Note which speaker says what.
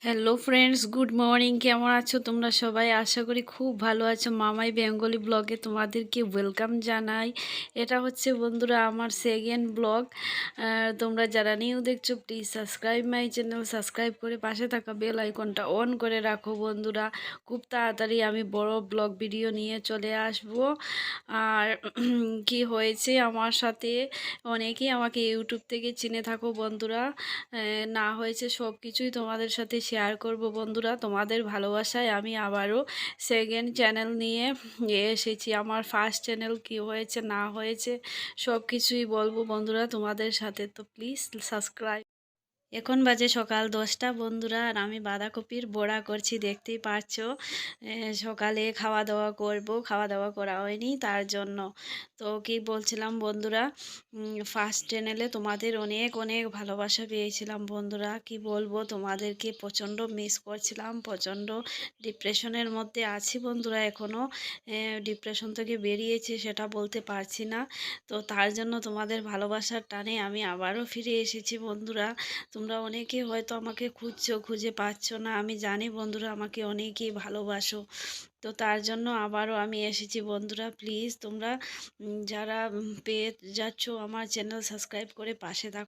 Speaker 1: Hello friends, good morning. কেমন আছো তোমরা সবাই? আশা করি খুব ভালো আছো। মামাই বেঙ্গলি ব্লগে তোমাদেরকে ওয়েলকাম জানাই। এটা হচ্ছে বন্ধুরা আমার সেকেন্ড ব্লগ। তোমরা যারা নিউ দেখছো please subscribe my channel, subscribe করে পাশে থাকা বেল আইকনটা অন করে রাখো বন্ধুরা। খুব তাড়াতাড়ি আমি বড় ব্লগ ভিডিও নিয়ে চলে আসব। আর কি হয়েছে আমার সাথে, অনেকেই আমাকে ইউটিউব থেকে চিনে থাকো বন্ধুরা। না হয়েছে সব কিছুই তোমাদের সাথে শেয়ার করব বন্ধুরা। তোমাদের ভালোবাসায় আমি আবারও সেকেন্ড চ্যানেল নিয়ে এসেছি। আমার ফার্স্ট চ্যানেল কি হয়েছে না হয়েছে সব কিছুই বলবো বন্ধুরা তোমাদের সাথে। তো প্লিজ সাবস্ক্রাইব। এখন বাজে সকাল 10টা বন্ধুরা, আর আমি বাঁধাকপির বড়া করছি, দেখতেই পারছো। সকালে খাওয়া দাওয়া করব, খাওয়া দাওয়া করা হয়নি তার জন্য। তো কি বলছিলাম বন্ধুরা, ফার্স্ট চ্যানেলে তোমাদের অনেক অনেক ভালোবাসা পেয়েছিলাম বন্ধুরা। কি বলবো তোমাদেরকে, প্রচণ্ড মিস করছিলাম, প্রচণ্ড ডিপ্রেশনের মধ্যে আছি বন্ধুরা। এখনও ডিপ্রেশন থেকে বেরিয়েছি সেটা বলতে পারছি না। তো তার জন্য তোমাদের ভালোবাসার টানে আমি আবারও ফিরে এসেছি বন্ধুরা। তোমরা অনেকে হয়তো আমাকে খুঁজছো, খুঁজে পাচ্ছ না, আমি জানি বন্ধুরা আমাকে অনেকেই ভালোবাসো। তো তার জন্য আবারও আমি এসেছি বন্ধুরা। প্লিজ তোমরা যারা পেয়ে যাচ্ছ আমার চ্যানেল সাবস্ক্রাইব করে পাশে থাকো।